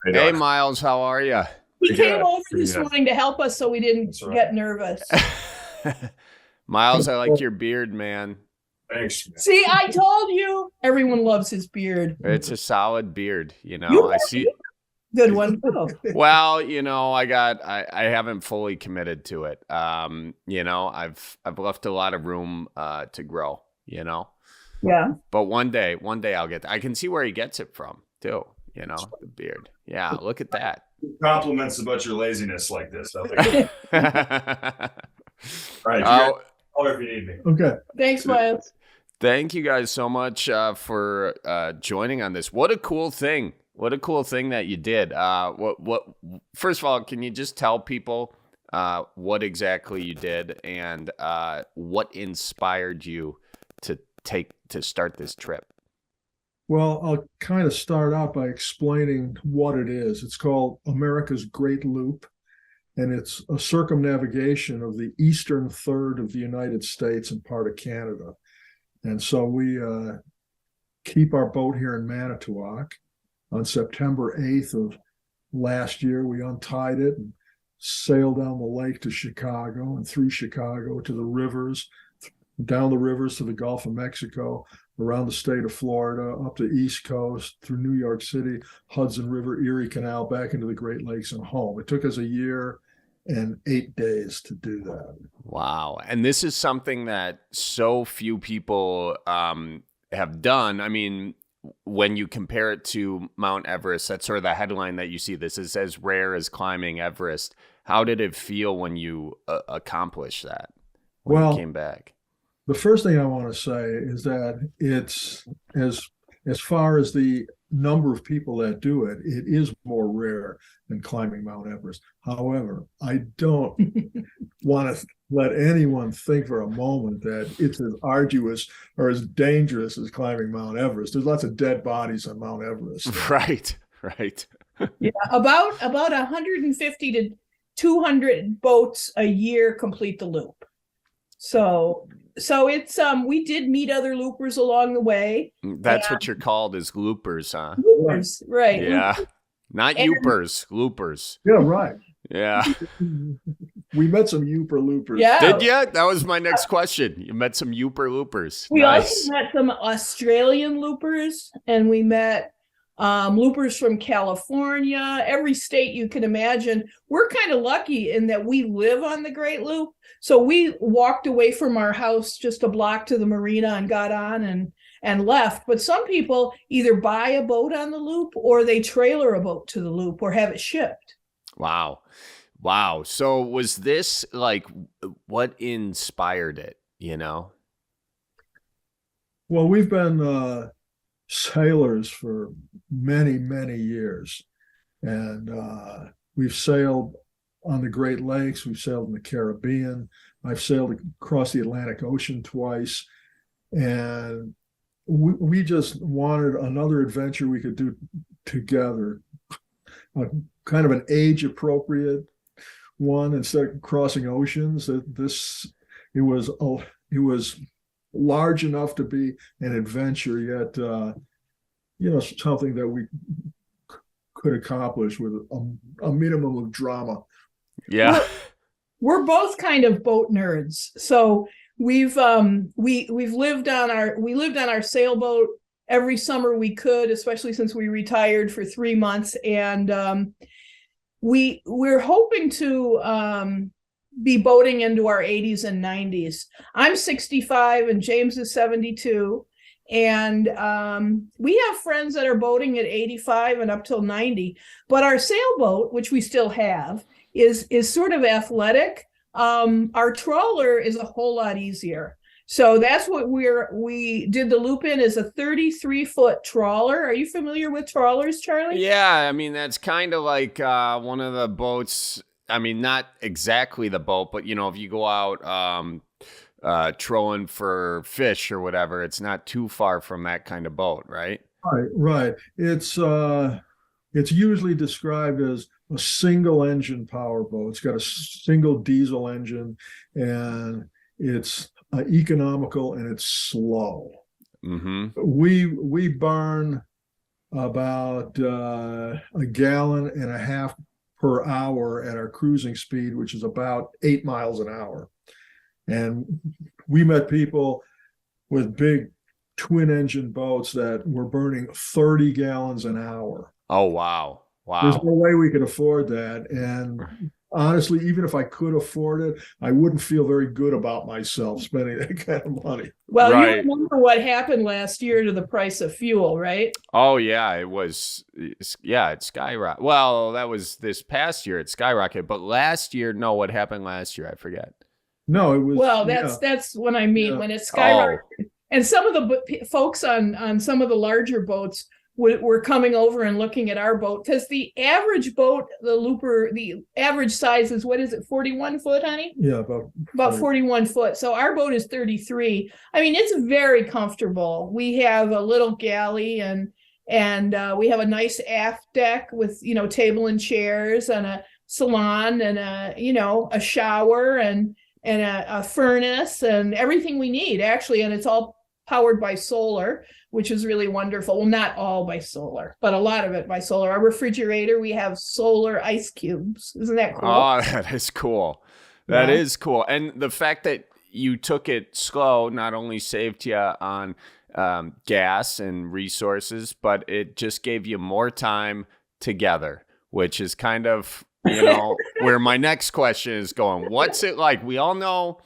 Hey, Miles, how are you? He came over this morning to help us so we didn't get nervous. Miles, I like your beard, man. Thanks. See, I told you. Everyone loves his beard. It's a solid beard, You I see. good one. Oh. Well, I haven't fully committed to it. I've left a lot of room to grow, Yeah. But one day I can see where he gets it from too, the beard. Yeah, look at that. Compliments about your laziness like this. All right. Call if you need me. Okay. Thanks, Miles. Thank you guys so much for joining on this. What a cool thing. What a cool thing that you did. First of all, can you just tell people what exactly you did and what inspired you to start this trip? Well, I'll kind of start out by explaining what it is. It's called America's Great Loop, and it's a circumnavigation of the eastern third of the United States and part of Canada. And so we keep our boat here in Manitowoc. On September 8th of last year, we untied it and sailed down the lake to Chicago and through Chicago to the rivers, down the rivers to the Gulf of Mexico, around the state of Florida, up the East Coast, through New York City, Hudson River, Erie Canal, back into the Great Lakes and home. It took us a year and 8 days to do that. Wow. And this is something that so few people have done. I mean, when you compare it to Mount Everest, that's sort of the headline that you see. This is as rare as climbing Everest. How did it feel when you accomplished that, when you came back? The first thing I want to say is that it's as far as the number of people that do it, it is more rare than climbing Mount Everest. However, I don't want to let anyone think for a moment that it's as arduous or as dangerous as climbing Mount Everest. There's lots of dead bodies on Mount Everest. Right. Yeah, about 150 to 200 boats a year complete the loop. So it's we did meet other loopers along the way. That's what you're called, is loopers, huh? Loopers, right? Yeah, not youpers, loopers. Yeah, right. Yeah. We met some Youper loopers. Yeah. Did you? That was my next question. You met some Youper loopers. We also met some Australian loopers, and we met loopers from California, every state you can imagine. We're kind of lucky in that we live on the Great Loop. So we walked away from our house just a block to the marina and got on and left. But some people either buy a boat on the loop or they trailer a boat to the loop or have it shipped. Wow. So was this like, what inspired it, Well, we've been sailors for many, many years. And we've sailed on the Great Lakes. We've sailed in the Caribbean. I've sailed across the Atlantic Ocean twice. And we just wanted another adventure we could do together, kind of an age-appropriate one. Instead of crossing oceans, it was large enough to be an adventure, yet something that we could accomplish with a minimum of drama. Yeah, we're both kind of boat nerds, so we've lived on our sailboat every summer we could, especially since we retired for 3 months, and we're hoping to be boating into our 80s and 90s. I'm 65 and James is 72. And we have friends that are boating at 85 and up till 90. But our sailboat, which we still have, is sort of athletic. Our trawler is a whole lot easier. So that's what we did the loop in, is a 33-foot trawler. Are you familiar with trawlers, Charlie? Yeah, I mean, that's kind of like one of the boats. I mean, not exactly the boat, but, if you go out trolling for fish or whatever, it's not too far from that kind of boat, right? Right. It's usually described as a single engine power boat. It's got a single diesel engine, and it's economical and it's slow. Mm-hmm. We burn about a gallon and a half per hour at our cruising speed, which is about 8 miles an hour. And we met people with big twin engine boats that were burning 30 gallons an hour. Oh, wow. There's no way we could afford that. And honestly, even if I could afford it, I wouldn't feel very good about myself spending that kind of money. Well, you remember what happened last year to the price of fuel, right? Oh, yeah, it skyrocketed. Well, that was this past year, it skyrocketed. But last year, no, what happened last year? I forget. No, it was. Well, that's what I mean, when it skyrocketed. Oh. And some of the folks on some of the larger boats were coming over and looking at our boat, because the average boat, the looper, the average size is, what is it, 41 foot, honey? Yeah, about 41 foot. So our boat is 33. I mean, it's very comfortable. We have a little galley and we have a nice aft deck with, table and chairs and a salon and a shower and a furnace and everything we need, actually. And it's all powered by solar, which is really wonderful. Well, not all by solar, but a lot of it by solar. Our refrigerator, we have solar ice cubes. Isn't that cool? Oh, that is cool. That is cool. And the fact that you took it slow not only saved you on gas and resources, but it just gave you more time together, which is kind of, where my next question is going. What's it like? We all know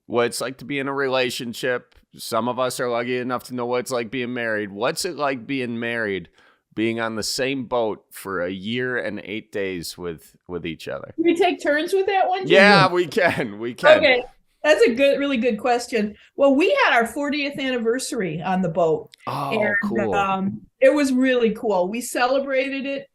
what it's like to be in a relationship. Some of us are lucky enough to know what it's like being married. What's it like being married, being on the same boat for a year and 8 days with each other? Can we take turns with that one? Yeah, we can. Okay. That's a really good question. Well, we had our 40th anniversary on the boat. Oh, and, cool. It was really cool. We celebrated it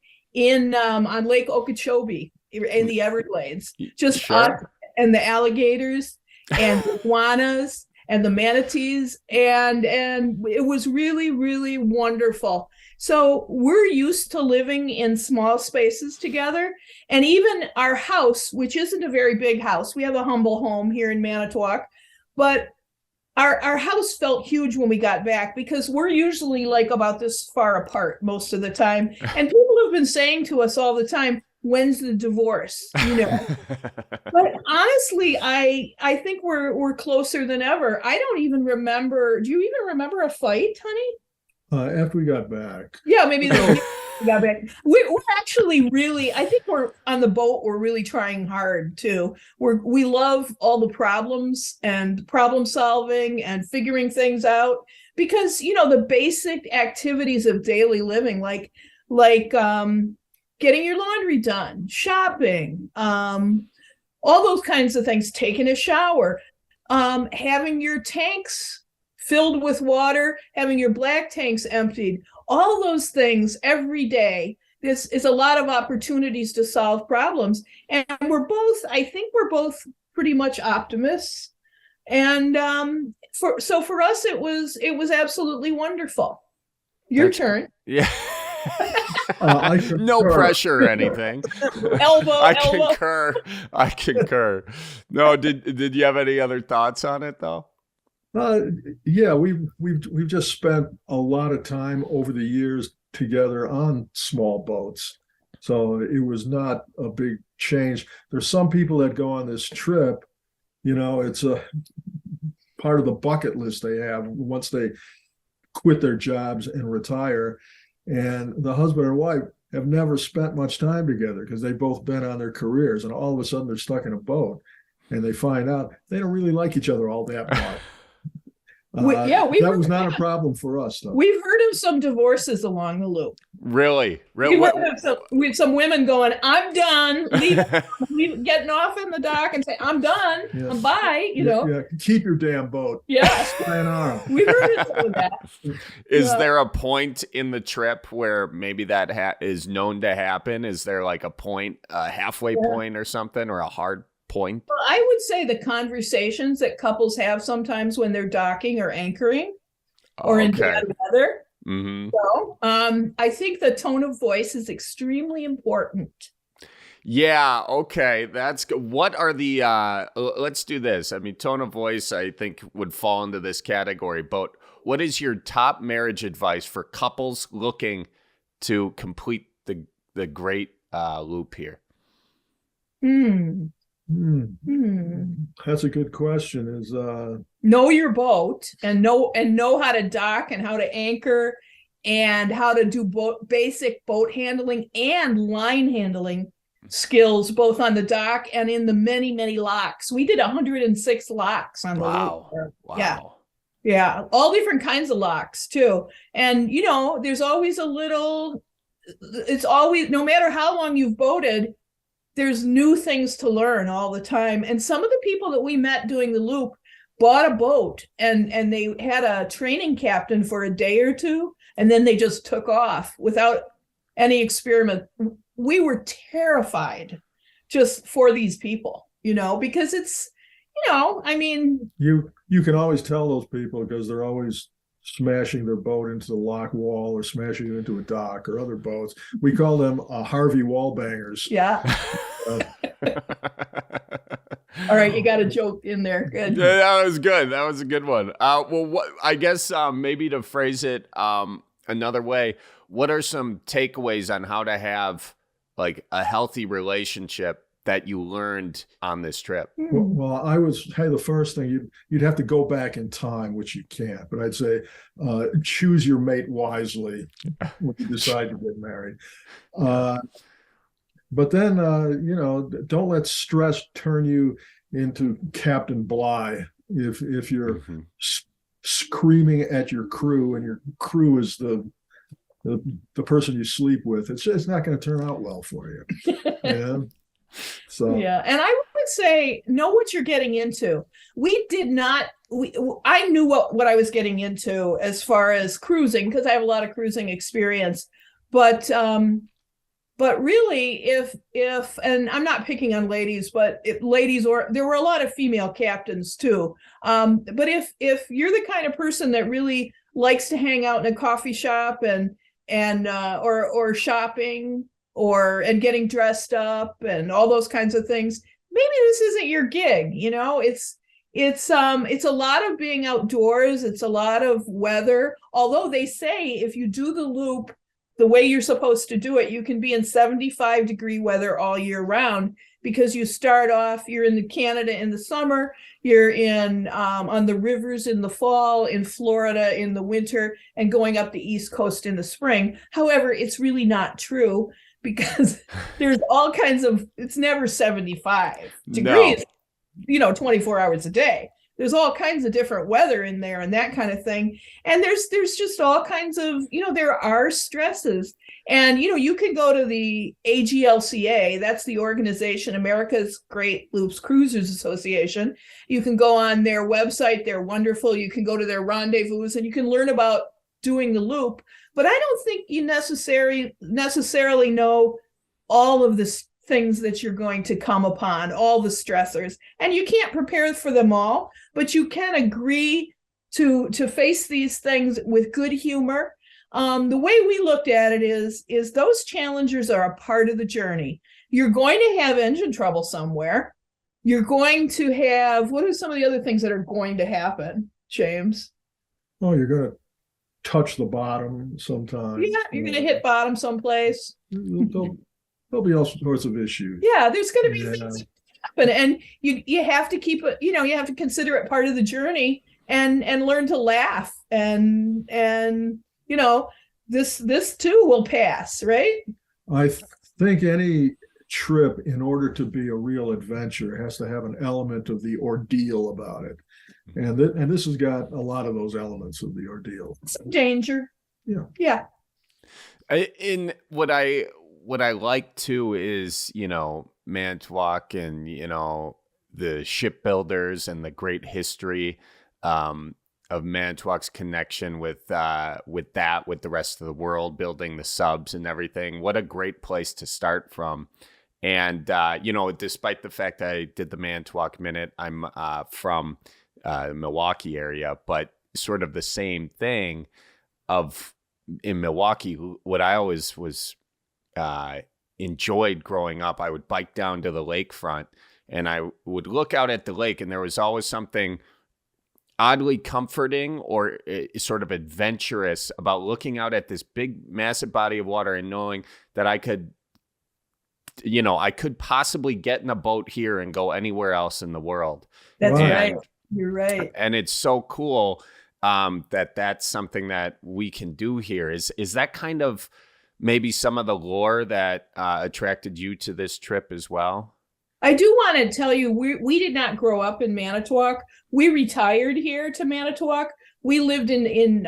on Lake Okeechobee in the Everglades. Just us and the alligators and the iguanas and the manatees, and it was really, really wonderful. So we're used to living in small spaces together, and even our house, which isn't a very big house, we have a humble home here in Manitowoc, but our house felt huge when we got back, because we're usually like about this far apart most of the time, and people have been saying to us all the time, when's the divorce? But honestly, I think we're closer than ever. I don't even remember. Do you even remember a fight, honey? After we got back. Yeah, maybe we got back. We're actually really, I think we're on the boat. We're really trying hard too. We love all the problems and problem solving and figuring things out, because the basic activities of daily living, like getting your laundry done, shopping, all those kinds of things, taking a shower, having your tanks filled with water, having your black tanks emptied, all those things every day. This is a lot of opportunities to solve problems. And I think we're both pretty much optimists. And for us, it was absolutely wonderful. Your turn. Yeah. No pressure or anything. I concur. No, did you have any other thoughts on it though? Yeah, we've just spent a lot of time over the years together on small boats, so it was not a big change. There's some people that go on this trip, it's a part of the bucket list they have once they quit their jobs and retire. And the husband and wife have never spent much time together because they've both been on their careers, and all of a sudden they're stuck in a boat and they find out they don't really like each other all that much. That was not a problem for us, though. We've heard of some divorces along the loop. Really? We have some women going, I'm done, leave, getting off in the dock and say, I'm done, yeah. Bye, Yeah, keep your damn boat. Yeah. We've heard of that. Is there a point in the trip where maybe that is known to happen? Is there like a point, a halfway point or something, or a hard point? Well, I would say the conversations that couples have sometimes when they're docking or anchoring or in bad weather. Mm-hmm. So, I think the tone of voice is extremely important. Yeah, okay, that's good. What are the let's do this. I mean, tone of voice I think would fall into this category, but what is your top marriage advice for couples looking to complete the great loop here? That's a good question. Is know your boat and know how to dock and how to anchor and how to do basic boat handling and line handling skills, both on the dock and in the many locks. We did 106 locks on the loop. Wow. Yeah, all different kinds of locks too. And there's always it's always, no matter how long you've boated, there's new things to learn all the time. And some of the people that we met doing the loop bought a boat and they had a training captain for a day or two, and then they just took off without any experiment. We were terrified just for these people, because it's, I mean, you can always tell those people because they're always smashing their boat into the lock wall or smashing it into a dock or other boats. We call them Harvey wallbangers. Yeah. All right, you got a joke in there. Good. Yeah, that was good. That was a good one. Well, I guess maybe to phrase it another way, what are some takeaways on how to have like a healthy relationship that you learned on this trip? Well, I would say the first thing you'd have to go back in time, which you can't. But I'd say choose your mate wisely when you decide to get married. But then don't let stress turn you into Captain Bligh. If you're screaming at your crew and your crew is the person you sleep with, it's not going to turn out well for you. Yeah. So yeah, and I would say know what you're getting into. I knew what I was getting into as far as cruising, because I have a lot of cruising experience. But really, if and I'm not picking on ladies, but there were a lot of female captains too. But if you're the kind of person that really likes to hang out in a coffee shop and or shopping and getting dressed up and all those kinds of things, maybe this isn't your gig. It's a lot of being outdoors. It's a lot of weather. Although they say if you do the loop the way you're supposed to do it, you can be in 75-degree weather all year round, because you start off, you're in Canada in the summer, you're in on the rivers in the fall, in Florida in the winter, and going up the East Coast in the spring. However, it's really not true, because there's all kinds of, it's never 75 degrees, 24 hours a day. There's all kinds of different weather in there and that kind of thing. And there's just all kinds of, there are stresses. And, you can go to the AGLCA, that's the organization, America's Great Loops Cruisers Association. You can go on their website. They're wonderful. You can go to their rendezvous and you can learn about doing the loop. But I don't think you necessarily know all of the things that you're going to come upon, all the stressors, and you can't prepare for them all, but you can agree to face these things with good humor. The way we looked at it is those challengers are a part of the journey. You're going to have engine trouble somewhere. You're going to have, what are some of the other things that are going to happen, James? Oh, you're going to touch the bottom sometime. Yeah, you're going to hit bottom someplace. There'll be all sorts of issues. Yeah, there's going to be things that happen, and you have to keep it. You have to consider it part of the journey and learn to laugh and this too will pass, right? I think any trip, in order to be a real adventure, has to have an element of the ordeal about it, and this has got a lot of those elements of the ordeal. Danger. Yeah. In what I like too is, Manitowoc and, the shipbuilders and the great history of Manitowoc's connection with the rest of the world, building the subs and everything. What a great place to start from. And, despite the fact I did the Manitowoc Minute, I'm from the Milwaukee area, but sort of the same thing in Milwaukee, what I always was enjoyed growing up. I would bike down to the lakefront and I would look out at the lake, and there was always something oddly comforting or sort of adventurous about looking out at this big, massive body of water and knowing that I could possibly get in a boat here and go anywhere else in the world. That's right. You're right. And it's so cool that's something that we can do here. Is that kind of maybe some of the lore that attracted you to this trip as well? I do want to tell you, we did not grow up in Manitowoc. We retired here to Manitowoc. We lived in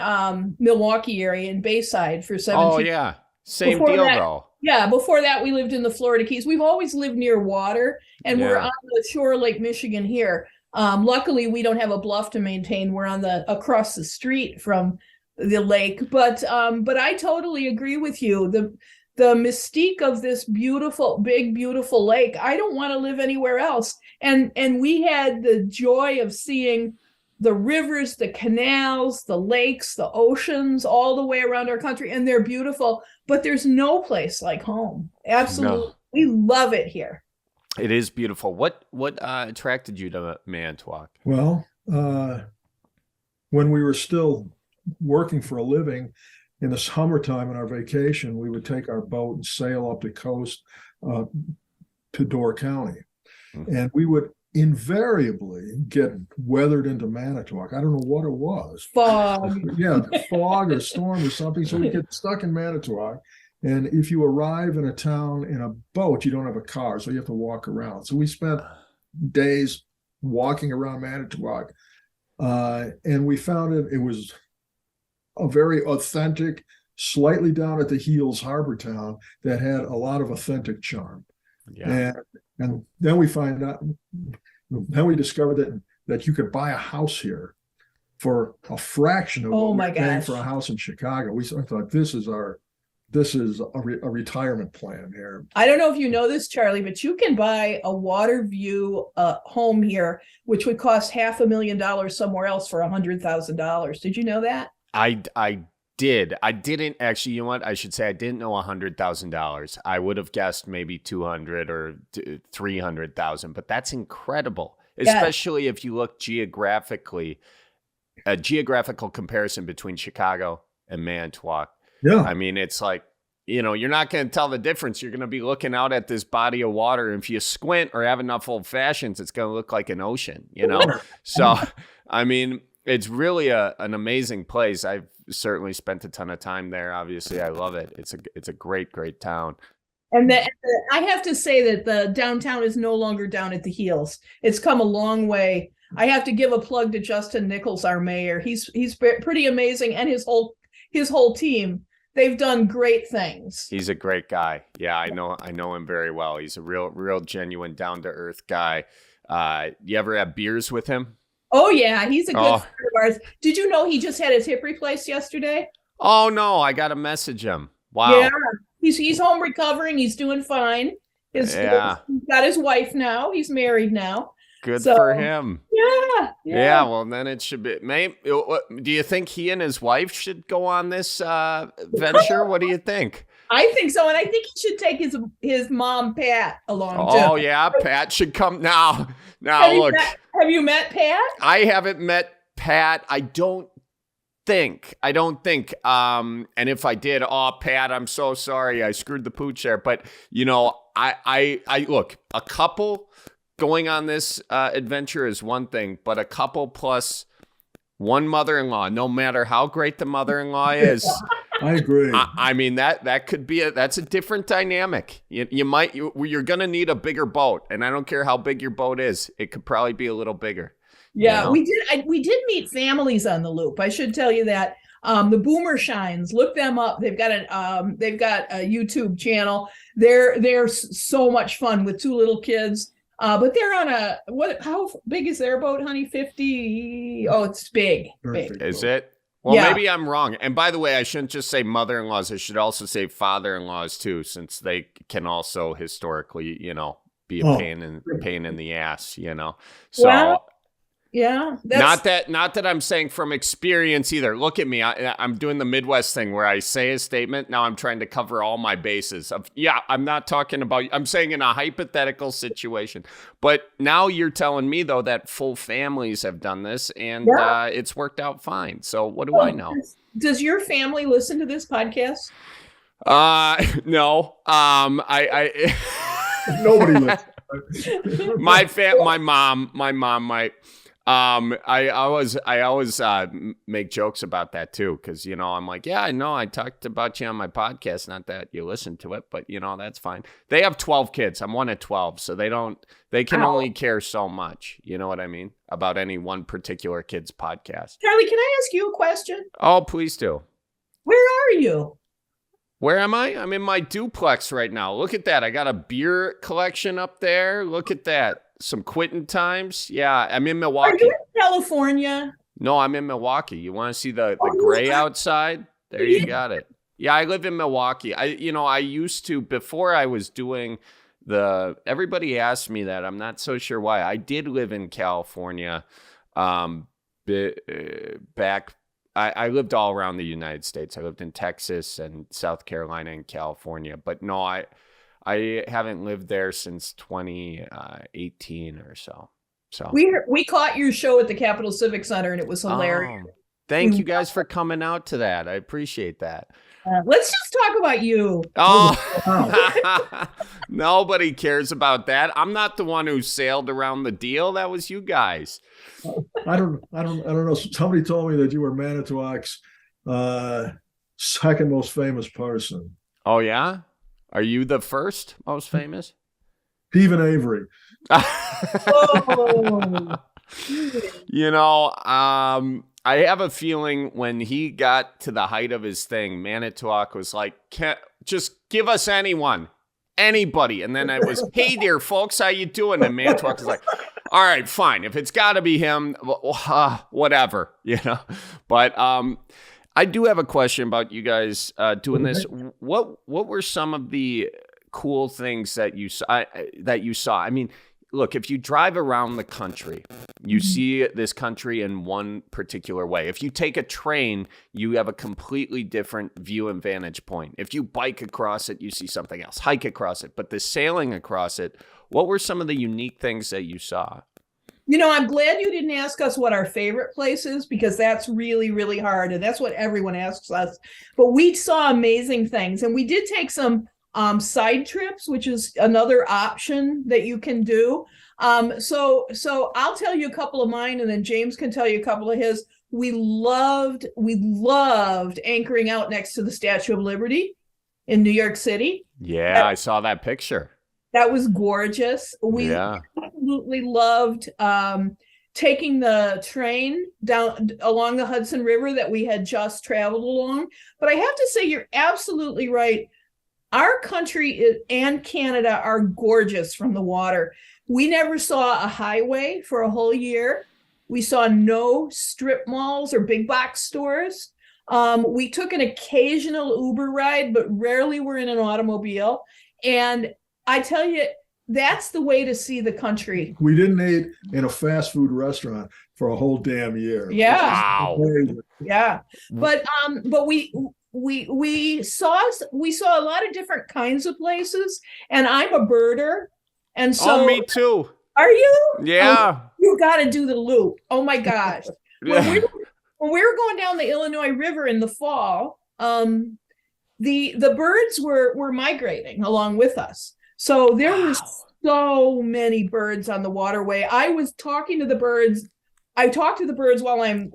Milwaukee area in Bayside for 17 years. Oh, yeah. Same deal, though. Yeah, before that, we lived in the Florida Keys. We've always lived near water, and we're on the shore of Lake Michigan here. Luckily, we don't have a bluff to maintain. We're on across the street from the lake. But I totally agree with you. The mystique of this beautiful, big, beautiful lake. I don't want to live anywhere else. And we had the joy of seeing the rivers, the canals, the lakes, the oceans, all the way around our country, and they're beautiful. But there's no place like home. Absolutely, no. We love it here. It is beautiful. What attracted you to Manitowoc? Well, when we were still working for a living, in the summertime on our vacation, we would take our boat and sail up the coast to Door County. Mm-hmm. And we would invariably get weathered into Manitowoc. I don't know what it was. Fog. Yeah, fog or storm or something. So we get stuck in Manitowoc. And if you arrive in a town in a boat, you don't have a car, so you have to walk around. So we spent days walking around Manitowoc. And we found it was a very authentic, slightly down at the heels harbor town that had a lot of authentic charm. Yeah. And then we discovered that you could buy a house here for a fraction of what we're paying for a house in Chicago. I thought this is a retirement plan here. I don't know if you know this, Charlie, but you can buy a water view home here, which would cost $500,000 somewhere else for $100,000. Did you know that? I did. I didn't actually. You know what? I should say I didn't know $100,000. I would have guessed maybe 200 or 300,000. But that's incredible, especially if you look geographically. A geographical comparison between Chicago and Manitowoc. Yeah, I mean, it's like, you're not going to tell the difference. You're going to be looking out at this body of water. And if you squint or have enough old fashions, it's going to look like an ocean. So, I mean. It's really an amazing place. I've certainly spent a ton of time there. Obviously, I love it. It's a great, great town. And I have to say that the downtown is no longer down at the heels. It's come a long way. I have to give a plug to Justin Nichols, our mayor. He's pretty amazing, and his whole team. They've done great things. He's a great guy. Yeah, I know him very well. He's a real genuine, down to earth guy. You ever have beers with him? Oh, yeah. He's a good friend of ours. Did you know he just had his hip replaced yesterday? Oh, no. I got to message him. Wow. Yeah. He's home recovering. He's doing fine. He's got his wife now. He's married now. Good for him. Yeah. Well, then it should be. Do you think he and his wife should go on this venture? What do you think? I think so, and I think he should take his mom Pat along too. Oh yeah, Pat should come now. Look, have you met Pat? I haven't met Pat. I don't think. And if I did, Pat, I'm so sorry. I screwed the pooch there. But I look, a couple going on this adventure is one thing, but a couple plus one mother-in-law, no matter how great the mother-in-law is. I agree. I mean, that could be that's a different dynamic. You're going to need a bigger boat, and I don't care how big your boat is. It could probably be a little bigger. Yeah, we did meet families on the loop. I should tell you that. The Boomer Shines, look them up. They've got a YouTube channel. They're so much fun with two little kids. But they're on how big is their boat, honey? 50. Oh, it's big. Big. Is it? Well, maybe I'm wrong. And by the way, I shouldn't just say mother-in-laws. I should also say father-in-laws too, since they can also historically, be a pain in the ass, So Yeah. Not that I'm saying from experience either. Look at me. I'm doing the Midwest thing where I say a statement. Now I'm trying to cover all my bases. I'm not talking about, I'm saying in a hypothetical situation. But now you're telling me, though, that full families have done this and it's worked out fine. So what do I know? Does your family listen to this podcast? No. I Nobody listens. my mom might. I always make jokes about that too, because I'm like, yeah, I know I talked about you on my podcast, not that you listen to it, but that's fine. They have 12 kids. I'm one of 12, so they can only care so much. You know what I mean? About any one particular kid's podcast. Charlie, can I ask you a question? Oh, please do. Where are you? Where am I? I'm in my duplex right now. Look at that. I got a beer collection up there. Look at that. Some quitting times. Yeah, I'm in Milwaukee. Are you in California? No, I'm in Milwaukee. You want to see the gray outside? There you got it. Yeah, I live in Milwaukee. I used to, before I was doing everybody asked me that. I'm not so sure why. I did live in California back. I lived all around the United States. I lived in Texas and South Carolina and California. But no, I haven't lived there since 2018 or so. So we caught your show at the Capitol Civic Center, and it was hilarious. Oh, thank you guys for coming out to that. I appreciate that. Let's just talk about you. Oh, nobody cares about that. I'm not the one who sailed around the deal. That was you guys. I don't know. Somebody told me that you were Manitowoc's second most famous person. Oh yeah. Are you the first most famous? Stephen Avery. Oh. I have a feeling when he got to the height of his thing, Manitowoc was like, just give us anybody. And then it was, hey there, folks, how you doing? And Manitowoc was like, all right, fine. If it's got to be him, whatever, But I do have a question about you guys doing this. What were some of the cool things that you saw? I mean, look, if you drive around the country, you see this country in one particular way. If you take a train, you have a completely different view and vantage point. If you bike across it, you see something else. Hike across it. But the sailing across it, what were some of the unique things that you saw? I'm glad you didn't ask us what our favorite place is, because that's really, really hard. And that's what everyone asks us. But we saw amazing things. And we did take some side trips, which is another option that you can do. So I'll tell you a couple of mine, and then James can tell you a couple of his. We loved anchoring out next to the Statue of Liberty in New York City. Yeah, I saw that picture. That was gorgeous. We absolutely loved taking the train down along the Hudson River that we had just traveled along. But I have to say, you're absolutely right. Our country and Canada are gorgeous from the water. We never saw a highway for a whole year. We saw no strip malls or big box stores. We took an occasional Uber ride, but rarely were in an automobile. And I tell you, that's the way to see the country. We didn't eat in a fast food restaurant for a whole damn year. Yeah. Wow. Yeah. But we saw a lot of different kinds of places, and I'm a birder, and so me too. Are you? Yeah. You got to do the loop. Oh my gosh! When we were going down the Illinois River in the fall, the birds were migrating along with us. So there were so many birds on the waterway. I was talking to the birds. I talk to the birds while I'm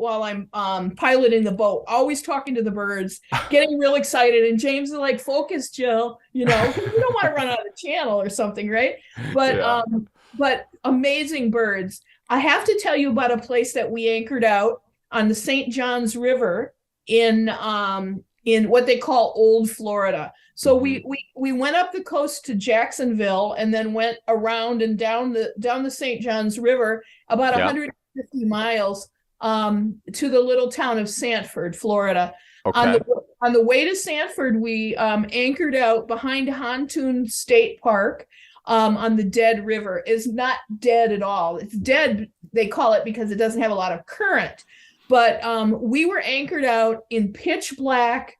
piloting the boat, always talking to the birds, getting real excited. And James is like, focus, Jill, you don't want to run out of the channel or something, right? But amazing birds. I have to tell you about a place that we anchored out on the St. Johns River in what they call Old Florida. So we went up the coast to Jacksonville and then went around and down the St. Johns River about 150 miles to the little town of Sanford, Florida. Okay. On the way to Sanford, we anchored out behind Hontoon State Park. on the dead river is not dead at all. It's dead, they call it, because it doesn't have a lot of current. But we were anchored out in pitch black,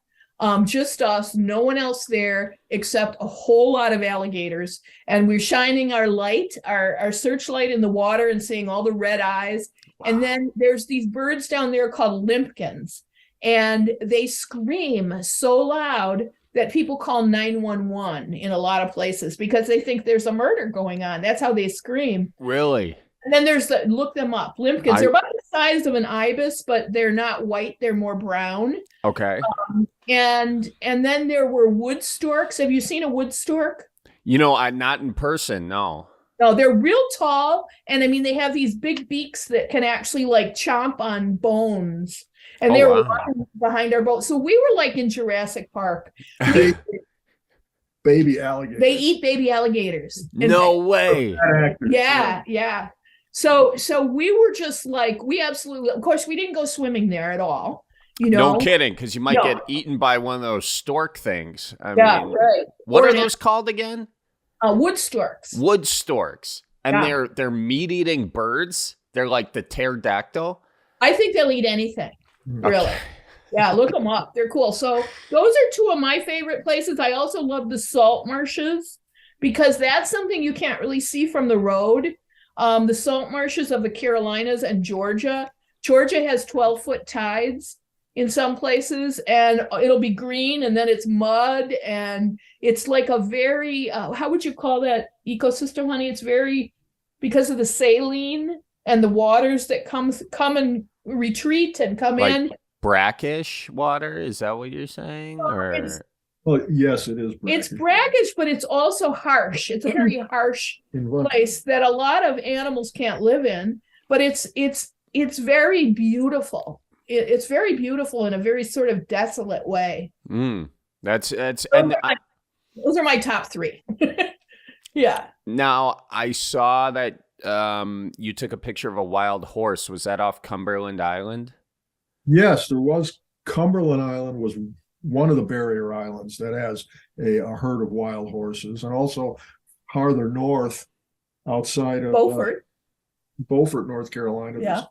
just us, no one else there except a whole lot of alligators. And we're shining our light, our searchlight in the water and seeing all the red eyes. Wow. And then there's these birds down there called limpkins, and they scream so loud that people call 911 in a lot of places because they think there's a murder going on. That's how they scream. Really? And then there's look them up. Limpkins, they're about the size of an ibis, but they're not white. They're more brown. Okay. And then there were wood storks. Have you seen a wood stork? Not in person, no. No, they're real tall. And I mean, they have these big beaks that can actually like chomp on bones. And they were walking behind our boat. So we were like in Jurassic Park. Baby alligators. They eat baby alligators. No way. Yeah. So we were just like, we absolutely, of course, we didn't go swimming there at all. No kidding, because you might get eaten by one of those stork things. I mean, right. What are those called again? Wood storks. Wood storks. And they're meat-eating birds? They're like the pterodactyl? I think they'll eat anything. Really. Yeah, look them up. They're cool. So those are two of my favorite places. I also love the salt marshes because that's something you can't really see from the road. The salt marshes of the Carolinas and Georgia. Georgia has 12-foot tides in some places, and it'll be green, and then it's mud, and it's like a very, how would you call that ecosystem, honey? It's very, because of the saline and the waters that come and retreat and come in. Brackish water? Is that what you're saying? Well, yes, it is brackish. It's brackish, but it's also harsh. It's a very harsh place that a lot of animals can't live in, but it's very beautiful. It's very beautiful in a very sort of desolate way. Those are my top three. Yeah. Now, I saw that you took a picture of a wild horse. Was that off Cumberland Island? Yes, there was. Cumberland Island was one of the barrier islands that has a herd of wild horses, and also farther north outside of Beaufort, North Carolina. Yeah.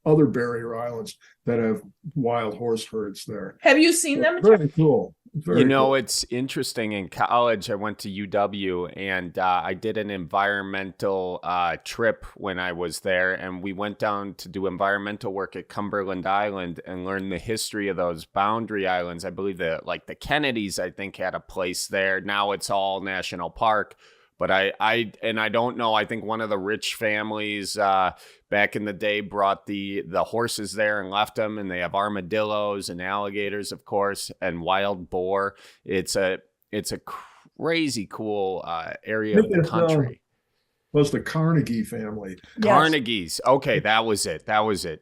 Other barrier islands that have wild horse herds there. Have you seen them? Very cool. Cool. It's interesting. In college, I went to UW, and I did an environmental trip when I was there, and we went down to do environmental work at Cumberland Island and learn the history of those boundary islands. I believe that the Kennedys, I think, had a place there. Now it's all national park. But I don't know. I think one of the rich families back in the day brought the horses there and left them, and they have armadillos and alligators, of course, and wild boar. It's a crazy cool area of the country. Was the Carnegie family. Carnegies. Okay, that was it.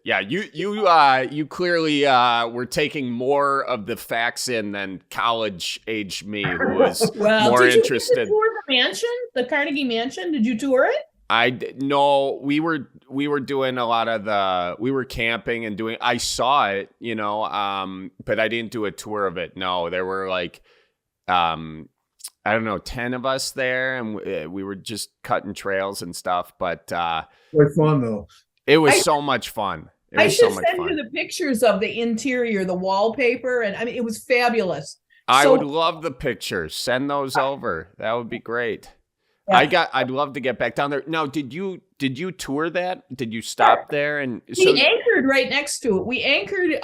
Yeah, you clearly were taking more of the facts in than college-age me, who was more interested. Did you tour the mansion, the Carnegie Mansion? Did you tour it? No, we were doing a lot of we were camping and doing. I saw it, but I didn't do a tour of it. No, there were I don't know, 10 of us there, and we were just cutting trails and stuff. But quite fun though. It was so much fun. I should send you the pictures of the interior, the wallpaper, and I mean, it was fabulous. I would love the pictures. Send those over. That would be great. Yeah. I'd love to get back down there. Now, did you tour that? Did you stop there? And we anchored right next to it. We anchored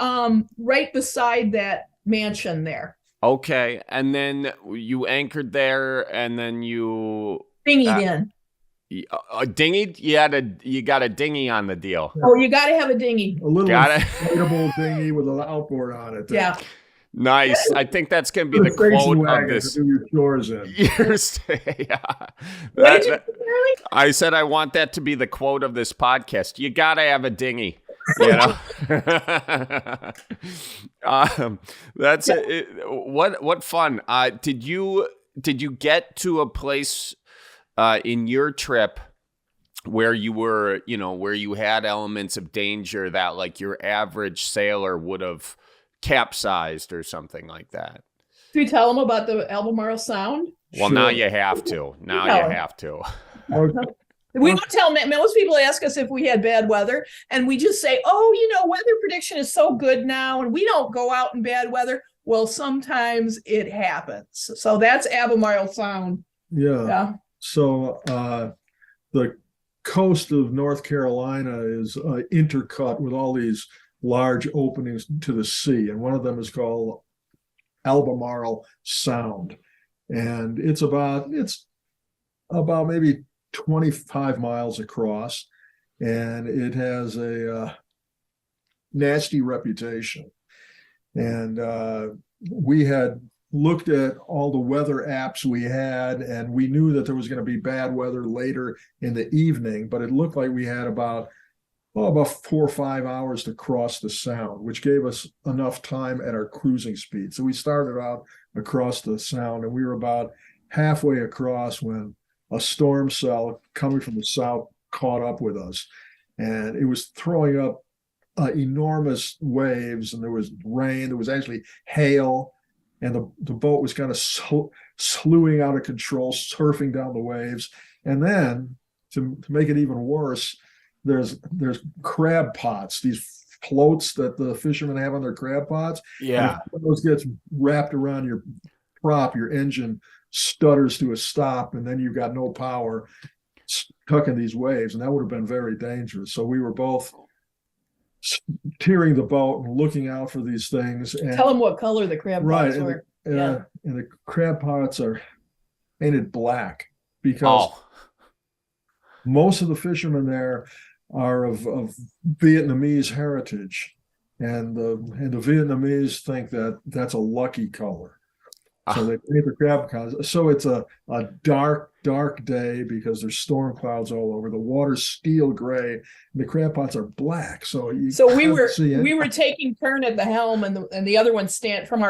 right beside that mansion there. Okay, and then you anchored there, and then you dinghied in. A dinghy? You got a dinghy on the deal. Oh, you got to have a dinghy. A little inflatable dinghy with an outboard on it. Yeah. Nice. I think that's going to be the quote of this. To do your chores in. I said I want that to be the quote of this podcast. You got to have a dinghy. That's it. What fun. Did you get to a place in your trip where you were, where you had elements of danger that your average sailor would have capsized or something like that? Should we tell them about the Albemarle Sound? Well, Sure. now you have to. Now you have to. We don't tell them. Most people ask us if we had bad weather, and we just say, oh, weather prediction is so good now, and we don't go out in bad weather. Well, sometimes it happens. So that's Albemarle Sound. Yeah. So the coast of North Carolina is intercut with all these large openings to the sea, and one of them is called Albemarle Sound, and it's about maybe 25 miles across, and it has a nasty reputation. And we had looked at all the weather apps we had, and we knew that there was going to be bad weather later in the evening, but it looked like we had about 4 or 5 hours to cross the sound, which gave us enough time at our cruising speed. So we started out across the sound, and we were about halfway across when a storm cell coming from the south caught up with us, and it was throwing up enormous waves, and there was rain, there was actually hail, and the boat was kind of slewing out of control, surfing down the waves. And then to make it even worse, there's crab pots, these floats that the fishermen have on their crab pots. Yeah. And if those gets wrapped around your prop, your engine stutters to a stop, and then you've got no power, stuck in these waves, and that would have been very dangerous. So we were both steering the boat and looking out for these things. And tell them what color the crab pots were. And the crab pots are painted black because most of the fishermen there are of Vietnamese heritage, and the Vietnamese think that that's a lucky color. So they paint the crab pots. So it's a dark day because there's storm clouds all over. The water's steel gray, and the crab pots are black. So we were taking turn at the helm, and the other one stand from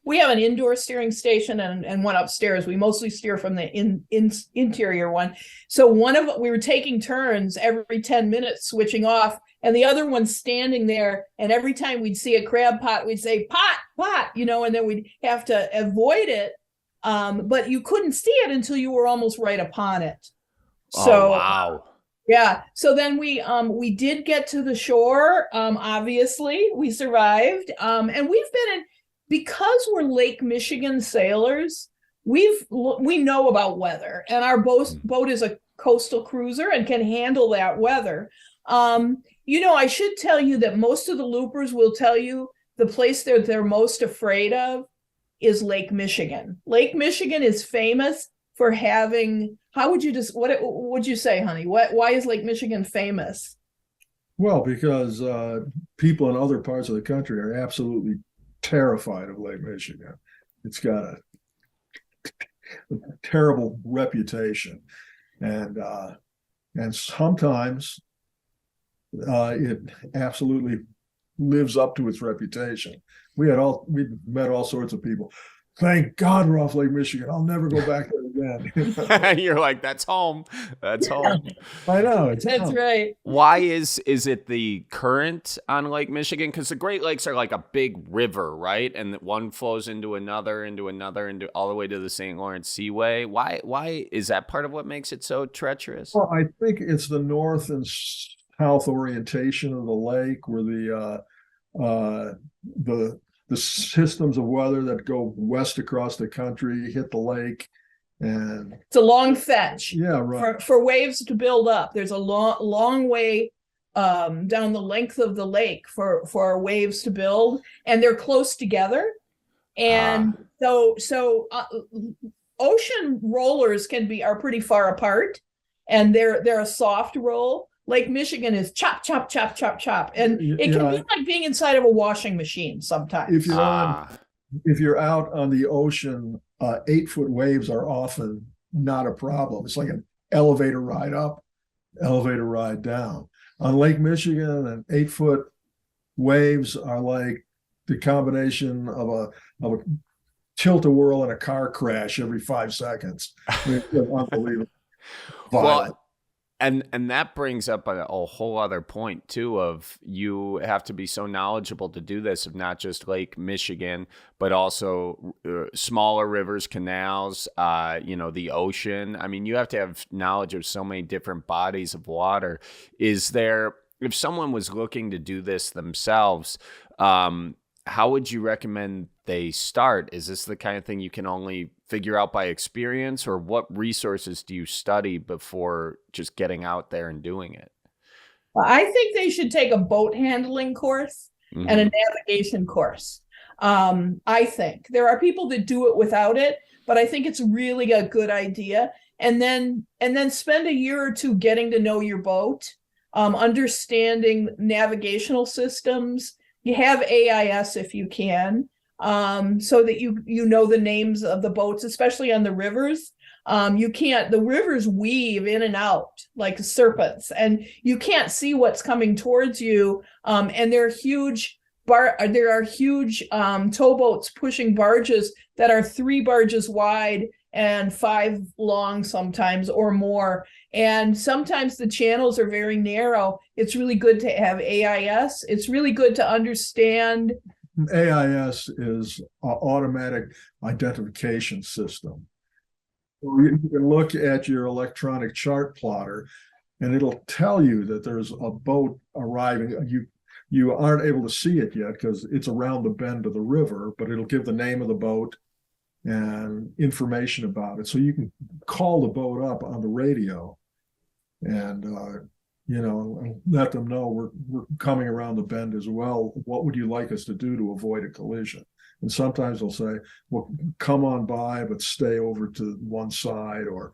we have an indoor steering station and one upstairs. We mostly steer from the interior one. So we were taking turns every 10 minutes switching off, and the other one's standing there, and every time we'd see a crab pot, we'd say, pot, and then we'd have to avoid it. But you couldn't see it until you were almost right upon it. So, wow. Yeah. So then we did get to the shore. Obviously we survived. And we've been because we're Lake Michigan sailors, we know about weather, and our boat is a coastal cruiser and can handle that weather. I should tell you that most of the loopers will tell you the place they're most afraid of is Lake Michigan. Lake Michigan is famous for having, what would you say, honey? Why is Lake Michigan famous? Well, because people in other parts of the country are absolutely terrified of Lake Michigan. It's got a terrible reputation, and sometimes it absolutely lives up to its reputation. We met all sorts of people. Thank God we're off Lake Michigan. I'll never go back there again. You're like, that's home. That's home. I know. That's right. Why is it the current on Lake Michigan? Because the Great Lakes are like a big river, right? And one flows into another, all the way to the St. Lawrence Seaway. Why is that part of what makes it so treacherous? Well, I think it's the north and south orientation of the lake, where the systems of weather that go west across the country hit the lake, and it's a long fetch. Yeah, right. For waves to build up, there's a long way down the length of the lake for waves to build, and they're close together. And so ocean rollers are pretty far apart, and they're a soft roll. Lake Michigan is chop, chop, chop, chop, chop. And it can be like being inside of a washing machine sometimes. If you're out on the ocean, 8-foot waves are often not a problem. It's like an elevator ride up, elevator ride down. On Lake Michigan, and 8-foot waves are like the combination of a tilt-a-whirl and a car crash every 5 seconds. I mean, it's unbelievable. Well, And that brings up a whole other point too of you have to be so knowledgeable to do this of not just Lake Michigan, but also smaller rivers, canals, the ocean. I mean, you have to have knowledge of so many different bodies of water. Is there, if someone was looking to do this themselves, how would you recommend they start? Is this the kind of thing you can only figure out by experience, or what resources do you study before just getting out there and doing it? Well, I think they should take a boat handling course and a navigation course. I think there are people that do it without it, but I think it's really a good idea. And then spend a year or two getting to know your boat, understanding navigational systems. You have AIS if you can, so that you know the names of the boats, especially on the rivers. The rivers weave in and out like serpents, and you can't see what's coming towards you. And there are huge towboats pushing barges that are 3 barges wide and 5 long sometimes, or more. And sometimes the channels are very narrow. It's really good to have AIS. It's really good to understand. AIS is an automatic identification system. You can look at your electronic chart plotter and it'll tell you that there's a boat arriving. You aren't able to see it yet because it's around the bend of the river, but it'll give the name of the boat and information about it. So you can call the boat up on the radio and let them know we're coming around the bend as well. What would you like us to do to avoid a collision? And sometimes they'll say, well, come on by, but stay over to one side, or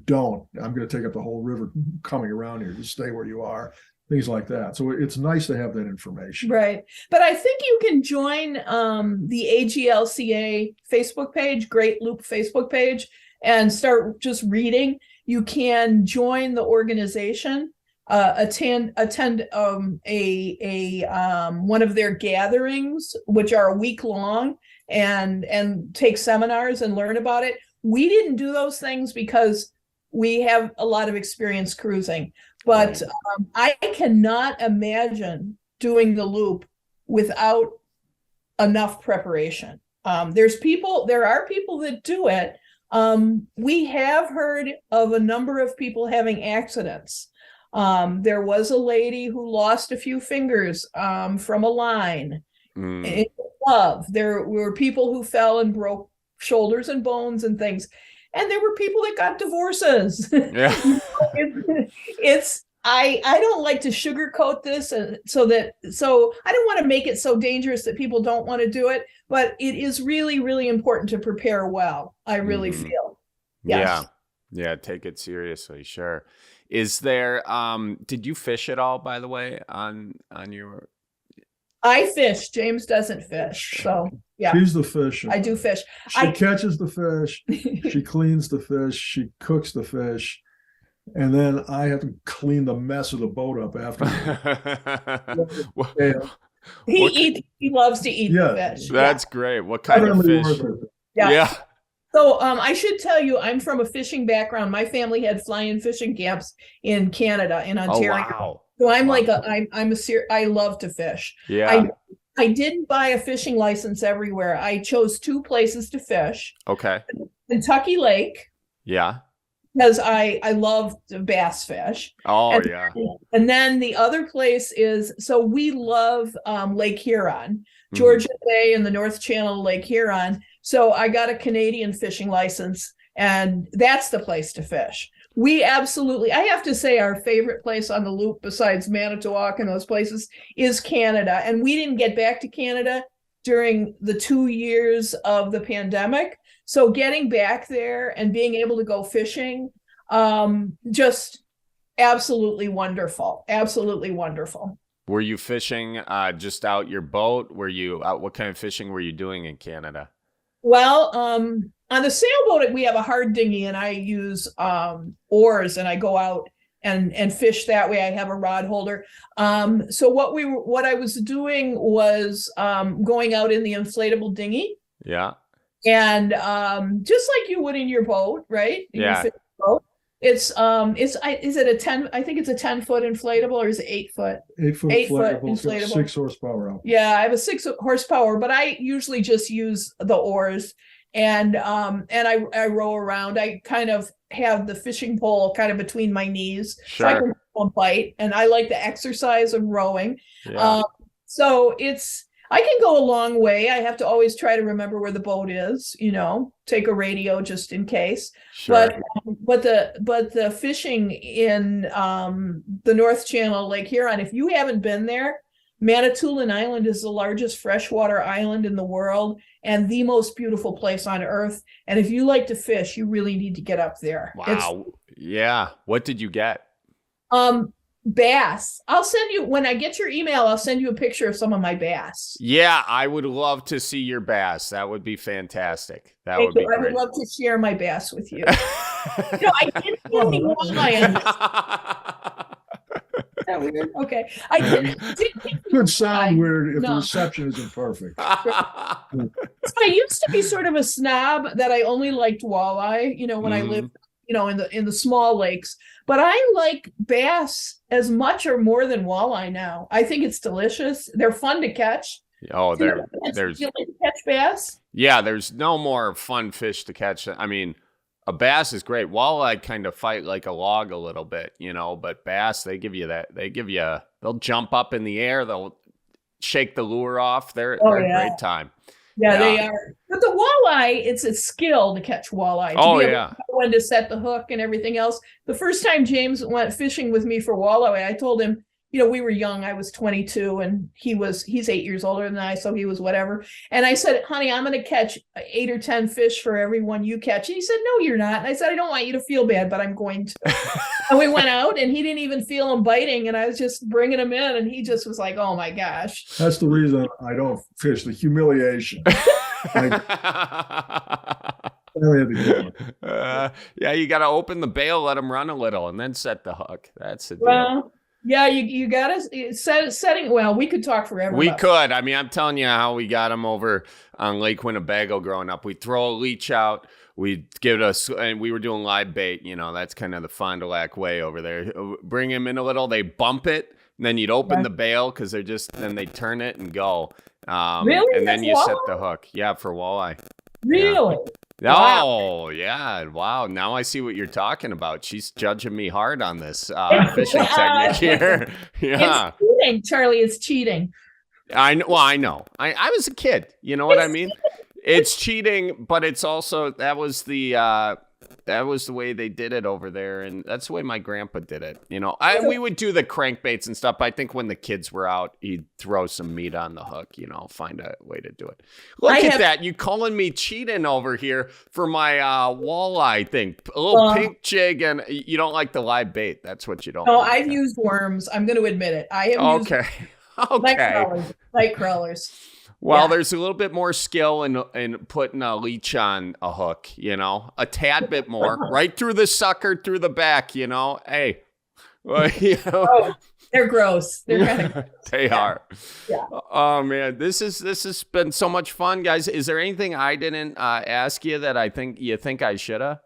don't. I'm going to take up the whole river coming around here. Just stay where you are. Things like that. So it's nice to have that information. Right. But I think you can join the AGLCA Facebook page, Great Loop Facebook page, and start just reading. You can join the organization, attend one of their gatherings, which are a week long, and take seminars and learn about it. We didn't do those things because we have a lot of experience cruising. But I cannot imagine doing the loop without enough preparation. There are people that do it. We have heard of a number of people having accidents. There was a lady who lost a few fingers from a line in love. There were people who fell and broke shoulders and bones and things. And there were people that got divorces. Yeah. I don't like to sugarcoat this, so I don't want to make it so dangerous that people don't want to do it, but it is really, really important to prepare well. I really feel. Yes. Yeah. Take it seriously. Sure. Is there, did you fish at all, by the way, on your? I fish. James doesn't fish. So yeah. She's the fisher. I do fish. She catches the fish. She cleans the fish. She cooks the fish. And then I have to clean the mess of the boat up after. He loves to eat the fish. That's great. What kind of fish? Yeah. So I should tell you, I'm from a fishing background. My family had fly-in fishing camps in Canada, in Ontario. Oh, wow. So I love to fish. Yeah. I didn't buy a fishing license everywhere. I chose 2 places to fish. Okay. Kentucky Lake. Yeah. Because I love to bass fish. Oh, And then the other place is, so we love Lake Huron, Georgia Bay and the North Channel, Lake Huron. So I got a Canadian fishing license, and that's the place to fish. I have to say, our favorite place on the loop besides Manitowoc and those places is Canada. And we didn't get back to Canada during the 2 years of the pandemic. So getting back there and being able to go fishing, just absolutely wonderful. Absolutely wonderful. Were you fishing just out your boat? What kind of fishing were you doing in Canada? Well, on the sailboat, we have a hard dinghy, and I use oars, and I go out and fish that way. I have a rod holder. So what I was doing was going out in the inflatable dinghy. Yeah. And just like you would in your boat, right? Yeah. Your boat. Is it a 10? I think it's a 10-foot inflatable, or is it 8-foot? 8-foot 8-foot inflatable, it's got inflatable. 6 horsepower out. Yeah, I have a 6 horsepower, but I usually just use the oars and I row around. I kind of have the fishing pole kind of between my knees, so I can bite, and I like the exercise of rowing. Yeah. So I can go a long way. I have to always try to remember where the boat is, take a radio just in case. Sure. But the fishing in the North Channel, Lake Huron, if you haven't been there, Manitowoc Island is the largest freshwater island in the world and the most beautiful place on earth. And if you like to fish, you really need to get up there. Wow. Yeah. What did you get? Bass. I'll send you, when I get your email, I'll send you a picture of some of my bass. Yeah, I would love to see your bass. That would be fantastic. That would be great. I would love to share my bass with you. I didn't get any walleye on this. Is that weird? Okay. I didn't Could sound weird if the reception isn't perfect. So I used to be sort of a snob that I only liked walleye, when I lived, in the small lakes. But I like there's much or more than walleye now. I think it's delicious. They're fun to catch. Oh, there's you like to catch bass? Yeah, there's no more fun fish to catch. I mean, a bass is great. Walleye kind of fight like a log a little bit, but bass, they give you that. They'll jump up in the air. They'll shake the lure off. They're a great time. Yeah, they are. But the walleye, it's a skill to catch walleye. To be able to know when to set the hook and everything else. The first time James went fishing with me for walleye, I told him, we were young. I was 22 and he's 8 years older than I, so he was whatever. And I said, honey, I'm going to catch 8 or 10 fish for every one you catch. And he said, no, you're not. And I said, I don't want you to feel bad, but I'm going to. And we went out and he didn't even feel him biting. And I was just bringing him in and he just was like, oh my gosh. That's the reason I don't fish, the humiliation. Yeah, you got to open the bail, let them run a little, and then set the hook. That's the deal. Well, yeah, you got to setting. Well, we could talk forever. We could. I mean, I'm telling you how we got them over on Lake Winnebago growing up. We'd throw a leech out. We'd give it and we were doing live bait. That's kind of the Fond du Lac way over there. Bring them in a little. They bump it, and then you'd open the bail because then they turn it and go. Really? And then you set the hook. Yeah, for walleye. Really? Yeah. Oh, yeah. Wow. Now I see what you're talking about. She's judging me hard on this fishing technique here. Yeah. It's cheating, Charlie. It's cheating. I know. Well, I know. I was a kid. You know what I mean? It's cheating, but it's also that was the way they did it over there, and that's the way my grandpa did it. We would do the crankbaits and stuff. But I think when the kids were out, he'd throw some meat on the hook. Find a way to do it. Look at that! You calling me cheating over here for my walleye thing? A little pink jig, and you don't like the live bait. That's what you don't. No, like. I've used worms. I'm going to admit it. I have used night crawlers. Well, there's a little bit more skill in putting a leech on a hook, a tad bit more, right through the sucker, through the back, Hey, well, Oh, they're gross. They're kind of gross. They are. Yeah. Oh man, this has been so much fun, guys. Is there anything I didn't ask you that you think I should have?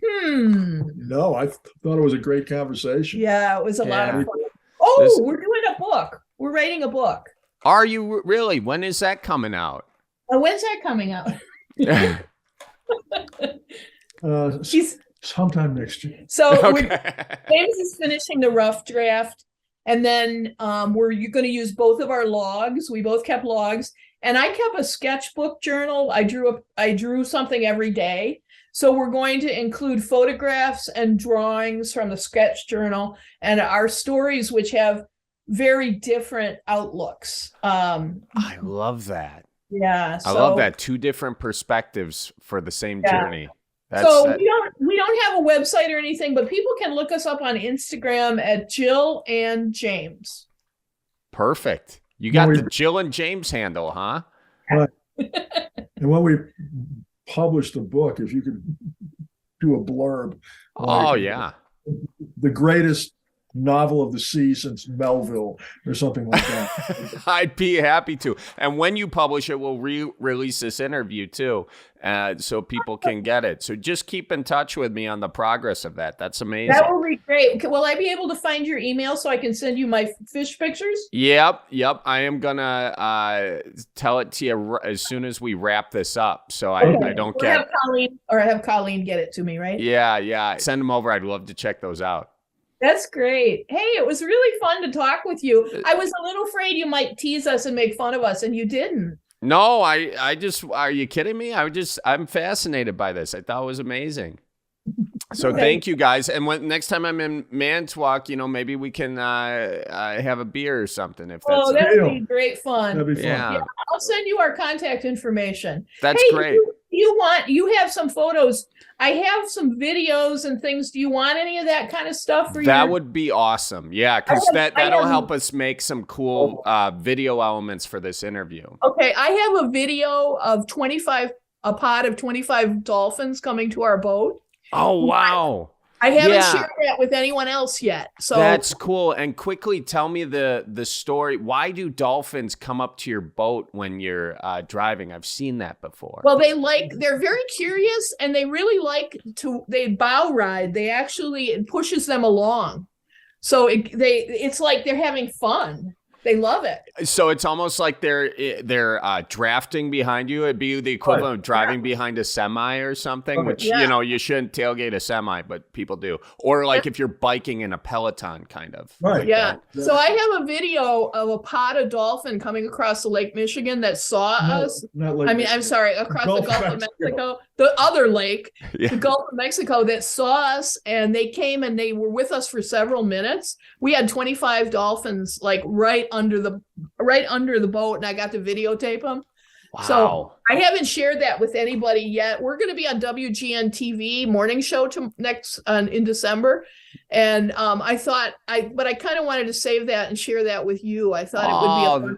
No, I thought it was a great conversation. Yeah, it was a lot of fun. Oh, we're doing a book. We're writing a book. Are you really? When is that coming out? When's that coming out? Sometime next year. So James is finishing the rough draft, and then we're going to use both of our logs. We both kept logs, and I kept a sketchbook journal. I drew something every day. So we're going to include photographs and drawings from the sketch journal and our stories, which have very different outlooks. I love that. Yeah. I love that. 2 different perspectives for the same journey. We don't have a website or anything, but people can look us up on Instagram at Jill and James. Perfect. You got the Jill and James handle, huh? And when we publish the book, if you could do a blurb. Oh, yeah. The greatest novel of the sea since Melville or something like that. I'd be happy to. And when you publish it, we'll release this interview too, so people can get it. So just keep in touch with me on the progress of that. That's amazing. That will be great. Will I be able to find your email so I can send you my fish pictures? Yep. I am gonna tell it to you as soon as we wrap this up, so I don't get. Have Colleen get it to me, right? Yeah. Send them over. I'd love to check those out. That's great. Hey, it was really fun to talk with you. I was a little afraid you might tease us and make fun of us, and you didn't. No, I just, are you kidding me? I'm fascinated by this. I thought it was amazing. So thank you guys. And next time I'm in Manitowoc, maybe we can have a beer or something. If that's that would be great fun. That'd be fun. Yeah. I'll send you our contact information. That's great. You have some photos. I have some videos and things. Do you want any of that kind of stuff? That would be awesome. Yeah, because that'll help us make some cool video elements for this interview. Okay, I have a video of a pod of 25 dolphins coming to our boat. Oh, wow. I haven't shared that with anyone else yet. So that's cool. And quickly tell me the story. Why do dolphins come up to your boat when you're driving? I've seen that before. Well, they're very curious, and they really they bow ride. It pushes them along. So it's like they're having fun. They love it. So it's almost like they're drafting behind you. It'd be the equivalent of driving behind a semi or something, which, you shouldn't tailgate a semi, but people do. Or like if you're biking in a Peloton kind of. Right. Yeah. So I have a video of a pod of dolphin coming across the Lake Michigan that saw us. I'm sorry, across the Gulf of Mexico. The other lake, the Gulf of Mexico, that saw us, and they came and they were with us for several minutes. We had 25 dolphins like right under the boat, and I got to videotape them. Wow. So I haven't shared that with anybody yet. We're going to be on WGN TV morning show in December, and I kind of wanted to save that and share that with you. I thought it would be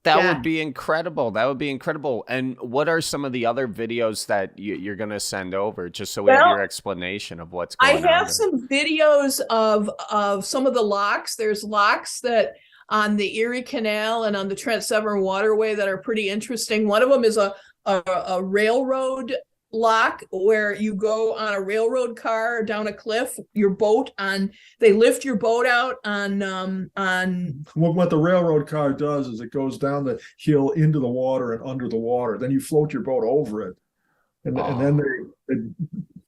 That would be incredible. That would be incredible. And what are some of the other videos that you're going to send over, just so we have your explanation of what's going on? I have some videos of some of the locks. There's locks that on the Erie Canal and on the Trent Severn Waterway that are pretty interesting. One of them is a railroad lock where you go on a railroad car down a cliff, they lift your boat out on what the railroad car does is it goes down the hill into the water and under the water. Then you float your boat over it. And then they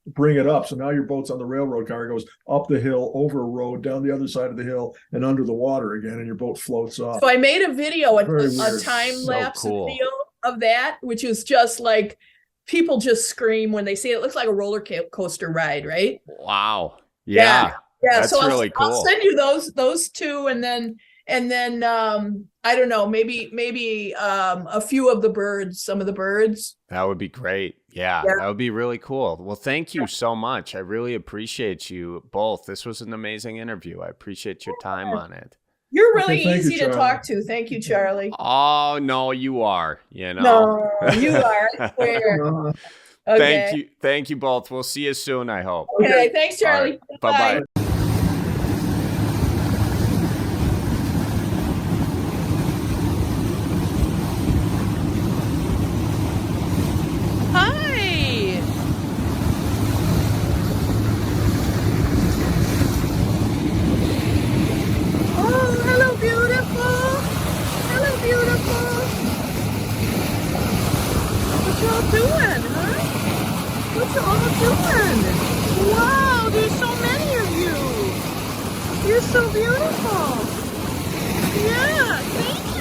bring it up. So now your boat's on the railroad car. It goes up the hill, over a road, down the other side of the hill, and under the water again, and your boat floats up. So I made a video, a time-lapse video of that, which is just like, people just scream when they see it. It looks like a roller coaster ride, right? Wow. Yeah. That's so really cool. I'll send you those two, and then I don't know, maybe a few of the birds, some of the birds. That would be great. Yeah, that would be really cool. Well, thank you so much. I really appreciate you both. This was an amazing interview. I appreciate your time on it. You're really easy to talk to. Thank you, Charlie. Oh, no, you are. No, you are. I swear. Okay. Thank you both. We'll see you soon, I hope. Okay, thanks, Charlie. Right. Bye-bye. Wow, there's so many of you. You're so beautiful. Yeah, thank you.